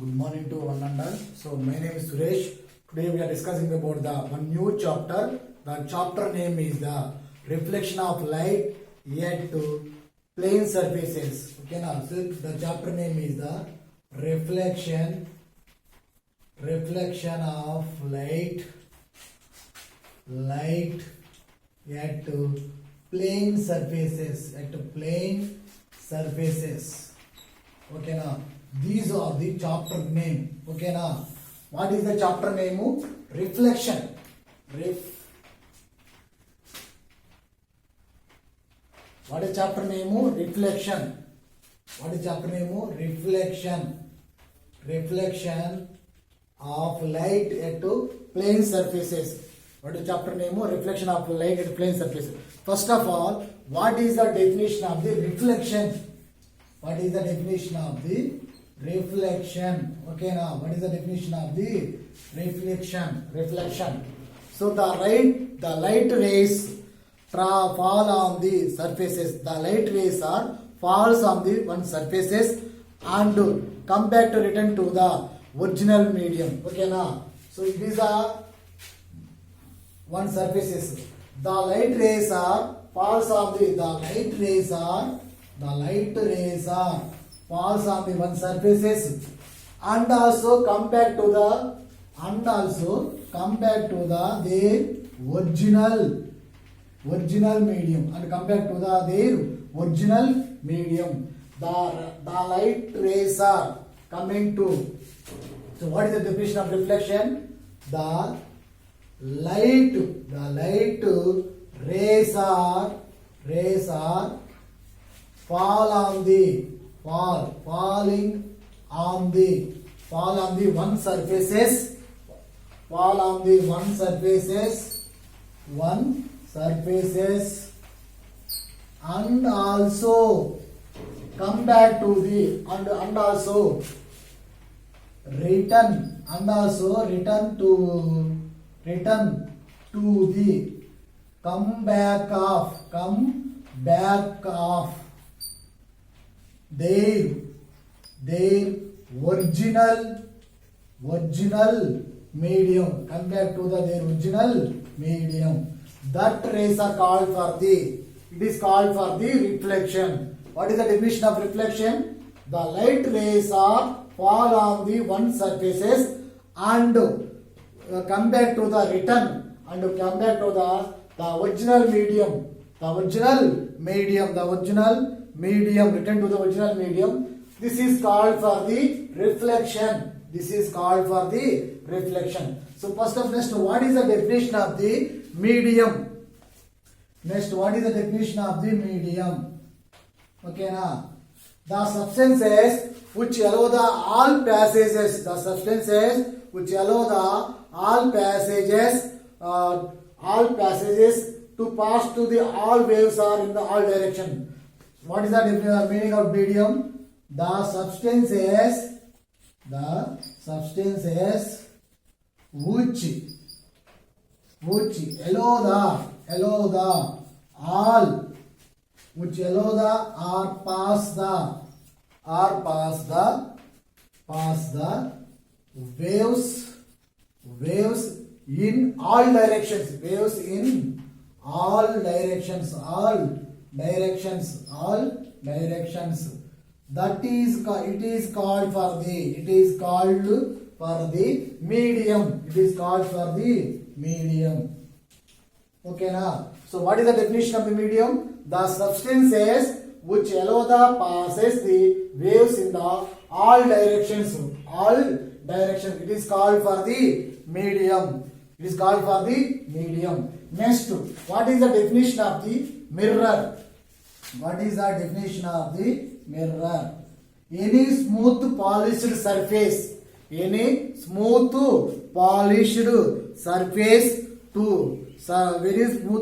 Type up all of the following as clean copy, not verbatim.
Good morning to one and all. So my name is Suresh. Today we are discussing about the one new chapter. The chapter name is the reflection of light at plane surfaces. Okay, now so the chapter name is the reflection of light at plane surfaces. Okay, now these are the chapter name. Okay, now what is the chapter name? Reflection. What is chapter name? Reflection. What is chapter name? Reflection of light at plane surfaces. What is chapter name? Reflection of light at plane surfaces. First of all, what is the definition of the reflection? What is the definition of the reflection? Okay, now what is the definition of the reflection? So the light rays fall on the surfaces. The light rays falls on the one surfaces and come back to return to the original medium. Okay, now so it is a one surfaces. The light rays falls on the light rays falls on the one surfaces and also come back to the their original medium and come back to their original medium. The light rays are coming to. So what is the definition of reflection? The light rays are falling on the one surfaces and also come back to the and also return to the come back of their original medium. Come back to their original medium. That rays are called for the. It is called for the reflection. What is the definition of reflection? The light rays fall on the one surfaces and come back to the return and come back to the original medium. Return to the original medium. This is called for the reflection. So first of next, what is the definition of the medium? Okay, now the substances which allow the all passages. All passages to pass to the all waves are in the all direction. What is the meaning of medium? The substances which allow the all or pass the waves in all directions. That is it is called for the medium. Okay, now so what is the definition of the medium? The substances which allow the passes the waves in the all directions. It is called for the medium. Next, what is the definition of the mirror? Any smooth polished surface very smooth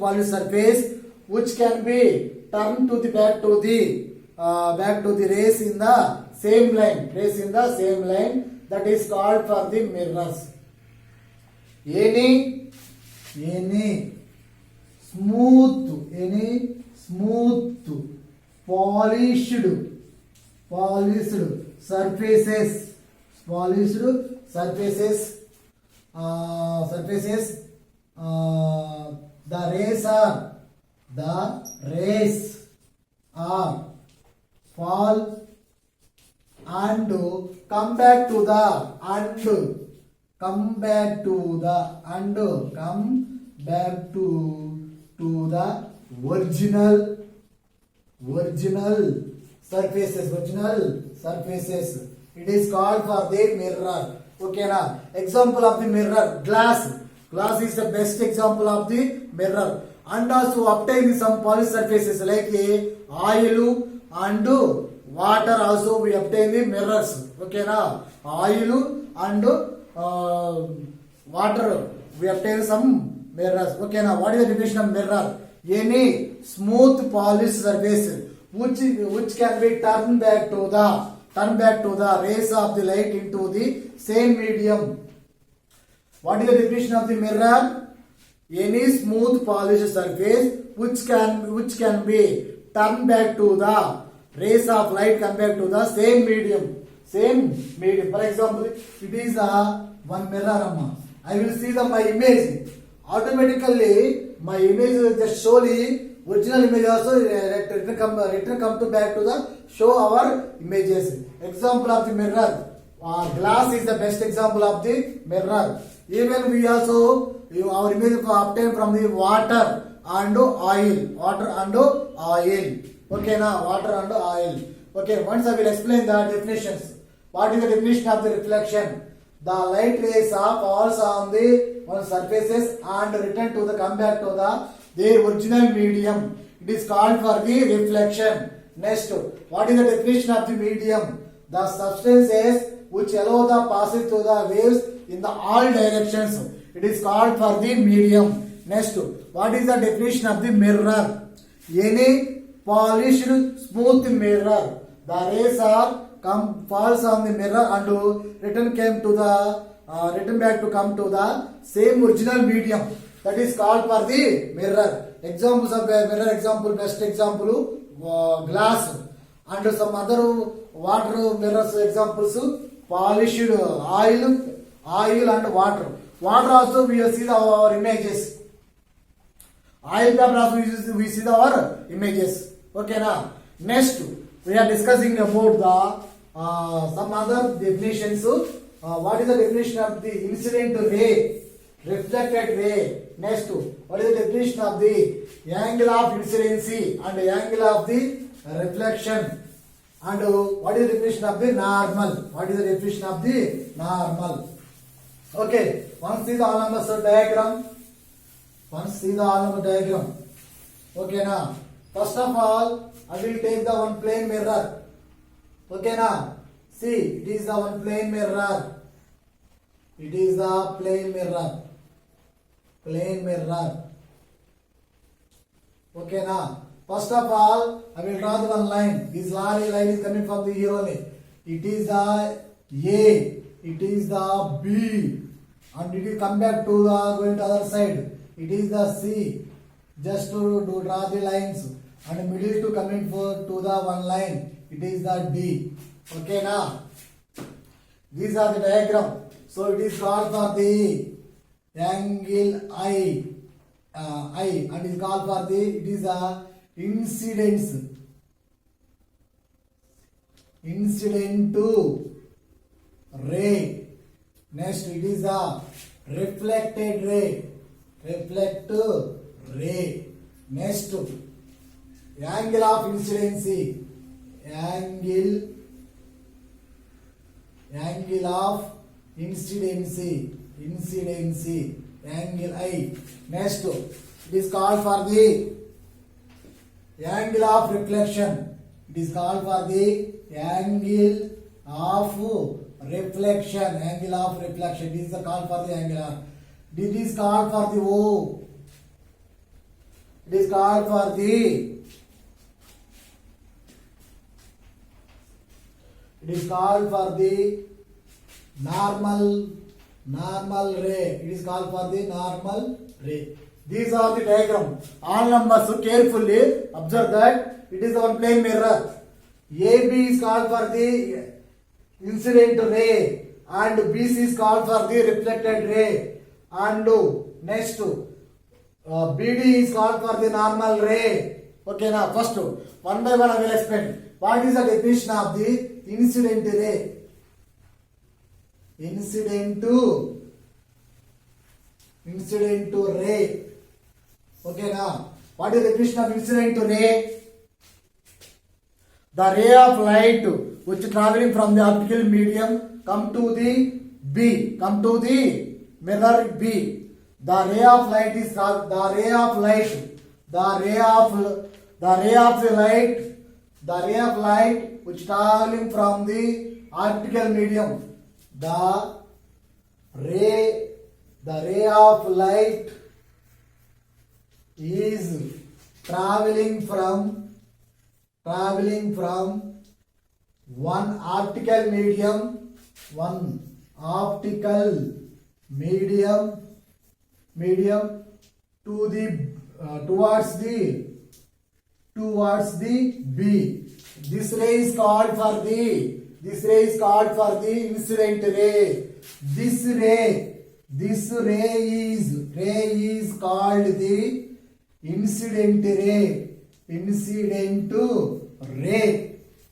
polished surface which can be turned to the back to the rays in the same line. That is called for the mirrors. Any smooth polished surfaces polished surfaces, the rays are fall and come back to the original surfaces. It is called for the mirror. Okay na? Example of the mirror, glass is the best example of the mirror. And also obtain some polished surfaces like oil and water, also we obtain the mirrors. Okay na? Oil and water, we obtain some mirrors. Okay na? What is the definition of mirror? Any smooth polished surface which can be turned back to the rays of the light into the same medium. What is the definition of the mirror? Any smooth polished surface which can be turned back to the rays of light come back to the same medium. For example, it is one mirror. I will see my image. Automatically, my image will just show the original image also return come to back to the show our images. Example of the mirror. Glass is the best example of the mirror. Even we also our image obtained from the water and oil. Okay now, water and oil. Okay, once I will explain the definitions. What is the definition of the reflection? The light rays falls on the surfaces and return to the come back to their original medium. It is called for the reflection. Next, what is the definition of the medium? The substances which allow the passage through the waves in the all directions. It is called for the medium. Next, what is the definition of the mirror? Any polished smooth mirror. The rays falls on the mirror and return back to come to the same original medium. That is called for the mirror. Examples of mirror example, best example, glass, and some other water mirrors examples, polished oil and water. Water also we see our images. Oil paper also we see our images. Okay now. Next, we are discussing about the some other definitions. What is the definition of the incident ray, reflected ray? Next, what is the definition of the angle of incidency and the angle of the reflection? And what is the definition of the normal? Okay, once see the all numbers diagram. Okay now. First of all, I will take the one plane mirror. Okay now. See, it is the one plane mirror. Okay now. First of all, I will draw the one line. This line is coming from the here only. It is the A, it is the B, and it will come back to the going to other side. It is the C. Just to draw the lines, and middle to coming to the one line. It is the D. Okay now. These are the diagram. So it is called for the angle I, and is called for the it is the incident ray. Next, it is the reflected ray. Next, angle of incidency. Angle of incidency. Angle I. Next, it is called for the angle of reflection. It is called for the angle of reflection. It is the called for the angle of. It is called for the O. It is called for the normal ray. It is called for the normal ray. These are the diagram. All numbers, so carefully observe that it is one plane mirror. AB is called for the incident ray and BC is called for the reflected ray, and next BD is called for the normal ray. Okay, now first one by one I will explain. What is the definition of the incident ray? Incident ray. Okay, now what is the definition of incident ray? The ray of light which traveling from the optical medium come to the mirror B. The ray of light which traveling from the optical medium. The ray of light is traveling from one optical medium to the towards the B. This ray is called for the incident ray. This ray is called the incident ray.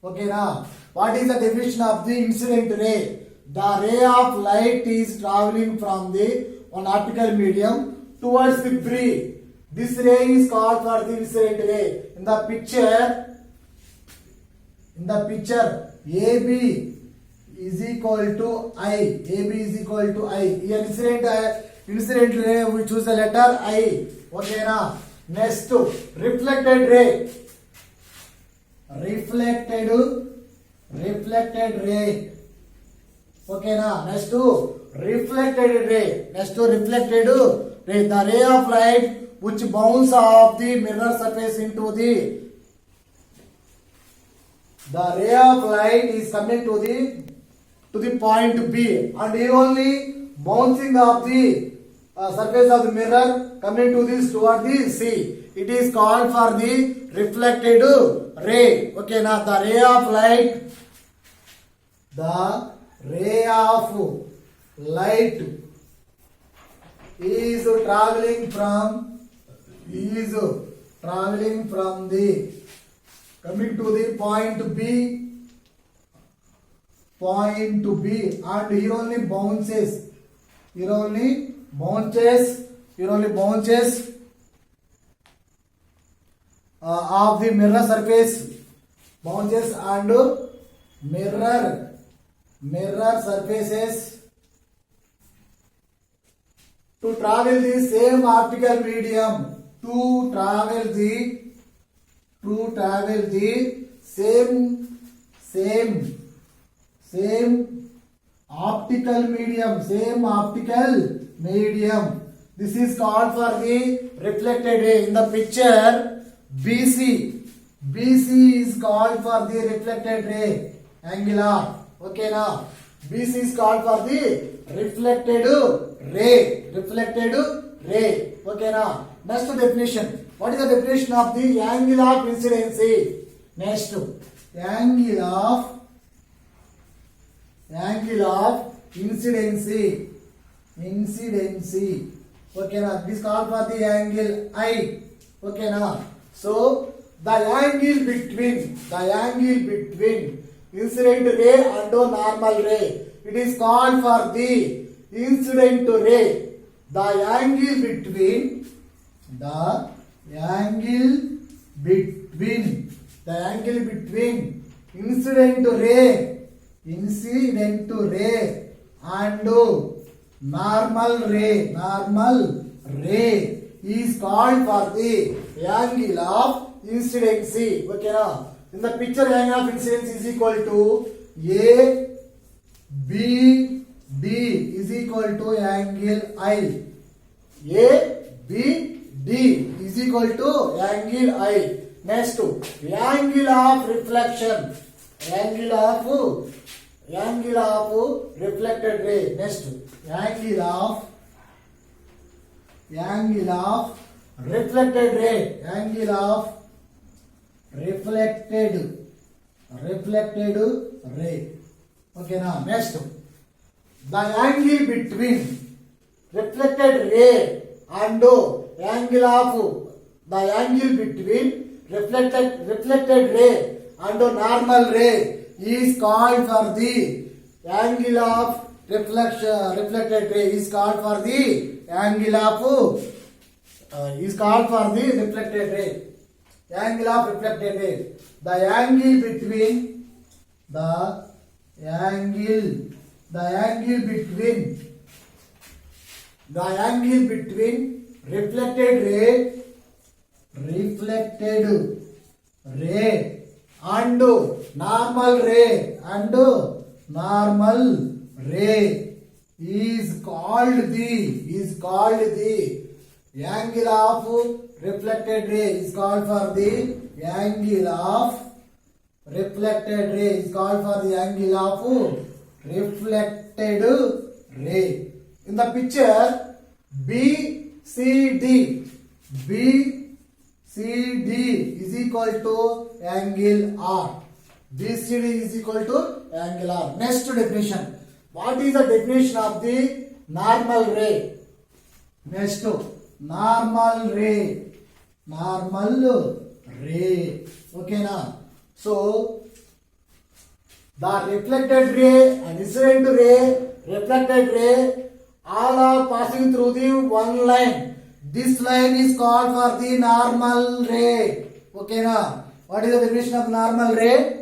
Okay, now what is the definition of the incident ray? The ray of light is traveling from the one optical medium towards the B. This ray is called for the incident ray. In the picture AB is equal to I. Here incident ray, we choose the letter I. Okay, now next reflected ray. Okay, now next reflected ray. The ray of light which bounce off the mirror surface into the ray of light is coming to the point B, and he only bouncing off the surface of the mirror coming to this toward the C. It is called for the reflected ray. Okay, now the ray of light is traveling from the coming to the point B, and here only bounces of the mirror surface, and mirror surfaces to travel the same optical medium, to travel the same optical medium. This is called for the reflected ray. In the picture BC is called for the reflected ray, angular. Okay, now BC is called for the reflected ray. Okay, now next definition. What is the definition of the angle of incidency? Next, angle of incidency. Okay, now this is called for the angle I. Okay, now so the angle between incident ray and normal ray, it is called for the incident ray. The angle between incident ray and normal ray is called for the angle of incidency. Okay, now in the picture, angle of incidence is equal to ABD is equal to angle I. ABD is equal to angle I. Next, angle of reflection. Angle of reflected ray. Next, angle of reflected ray. Angle of reflected ray. Okay, now next, the angle between reflected ray and angle of the angle between reflected ray and normal ray is called for the angle of reflected ray is called for the angle of reflected ray. Angle of reflected ray. The angle between reflected ray and normal ray is called the angle of reflected ray is called for the angle of reflected ray is called for the angle of reflected ray. In the picture BCD is equal to angle R. BCD is equal to angle R. Next definition. What is the definition of the normal ray? Next, normal ray. Okay now. So the reflected ray and incident ray, reflected ray, all are passing through the one line. This line is called for the normal ray. Okay now. What is the definition of normal ray?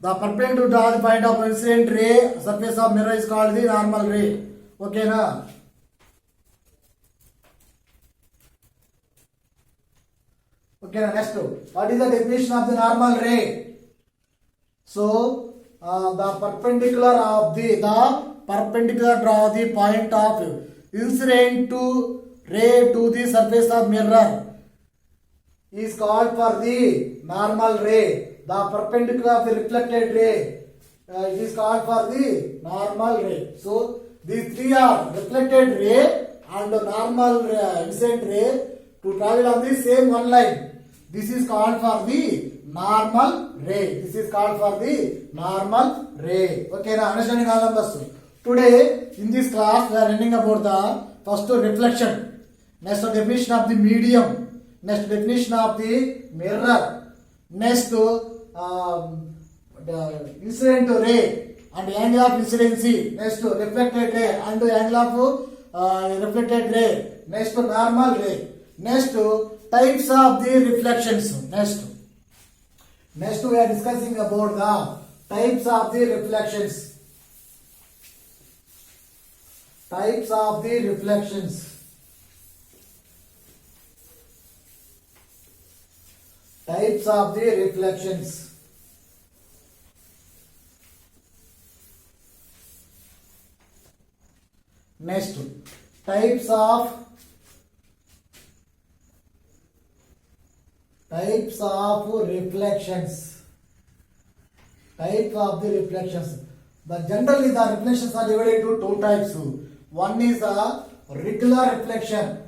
The perpendicular to the point of incident ray, surface of mirror is called the normal ray. Okay now. Okay, next, what is the definition of the normal ray? So, the perpendicular draw the point of incident to ray to the surface of mirror is called for the normal ray. The perpendicular of the reflected ray is called for the normal ray. So, these three are reflected ray and normal incident ray to travel on the same one line. This is called for the normal ray. Okay, now understanding all numbers. Today in this class we are learning about the first reflection, next definition of the medium, next definition of the mirror, next the incident ray and angle of incidency, next reflected ray and angle of reflected ray, next normal ray, next types of the reflections. Next we are discussing about the types of the reflections. Types of the reflections. Types of the reflections. Next, types of reflections. Type of the reflections. Generally the reflections are divided into two types. One is a regular reflection,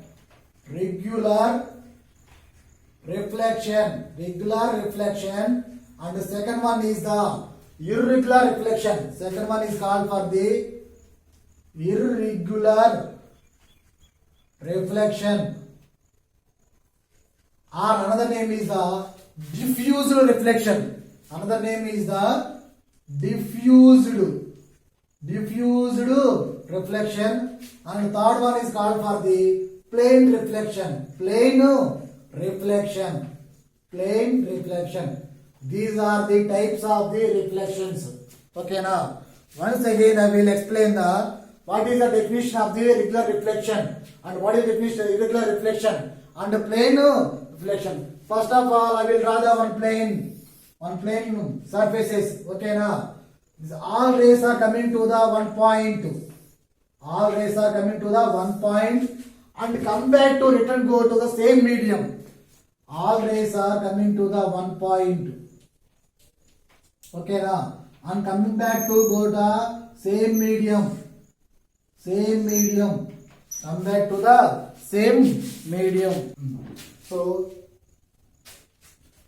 and the second one is the irregular reflection. Second one is called for the irregular reflection, or another name is the diffused reflection. Another name is the diffused reflection, and the third one is called for the plane reflection. These are the types of the reflections. Okay, now once again I will explain what is the definition of the regular reflection and what is the definition of irregular reflection and the plane reflection. First of all, I will draw the one plane surfaces. Okay, now all rays are coming to the one point. And come back to return go to the same medium. All rays are coming to the one point. Okay, now and coming back to go to same medium. Come back to the same medium. So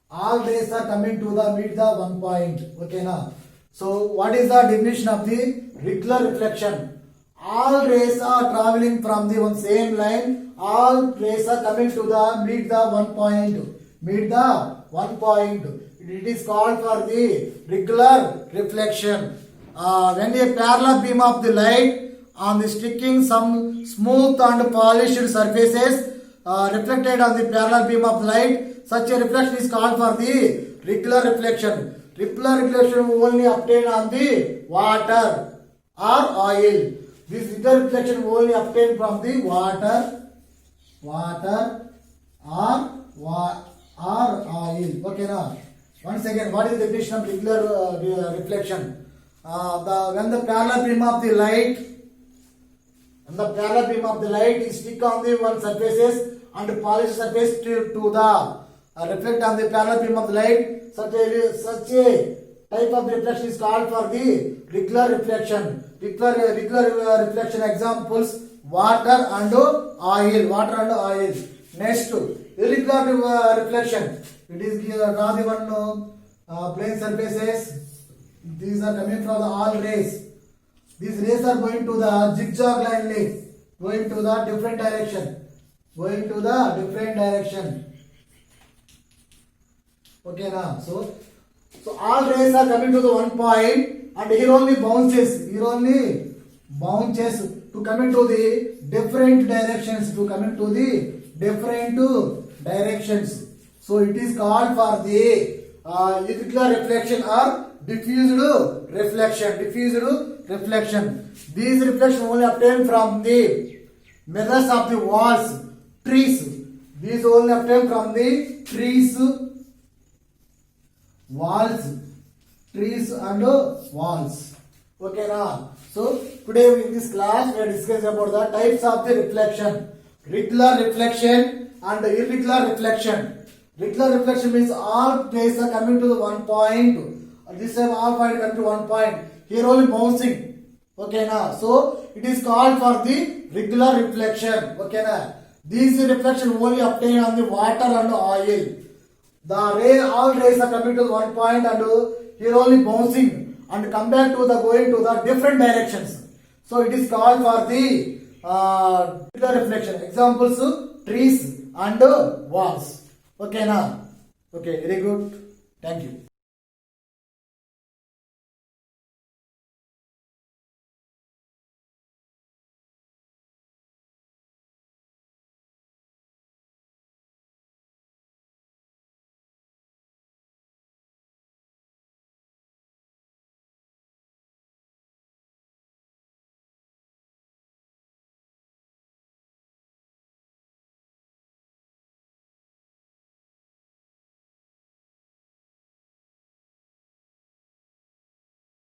all rays are coming to the meet the one point. Okay, now so what is the definition of the regular reflection. All rays are traveling from the one same line. All rays are coming to the meet the one point. Meet the one point. It is called for the regular reflection. When a parallel beam of the light on the sticking some smooth and polished surfaces reflected on the parallel beam of light, such a reflection is called for the regular reflection. Regular reflection only obtained on the water or oil. This regular reflection only obtained from the water or oil. Okay now. Once again, what is the definition of regular reflection? When the parallel beam of the light, is stick on the one surfaces and polish surface to the reflect on the parallel beam of the light, such a type of reflection is called for the regular reflection. Regular reflection examples: water and oil. Next, irregular reflection. It is draw the one plane surfaces. These are coming from the all rays. These rays are going to the zigzag line, going to the different direction. Okay now. So all rays are coming to the one point, and here only bounces to come into the different directions. So it is called for the irregular reflection or diffused reflection. These reflections only obtained from the mirrors of the walls, trees. These only obtained from the trees and walls. Okay now. So today in this class we are discussing about the types of the reflection: regular reflection and irregular reflection. Regular reflection means all rays are coming to the one point. This time all point coming to one point. Here only bouncing. Okay now. So it is called for the regular reflection. Okay now. These reflection only obtained on the water and oil. All rays are coming to one point and here only bouncing and come back to the going to the different directions. So it is called for the regular reflection. Examples: trees and walls. Okay now. Okay, very good. Thank you.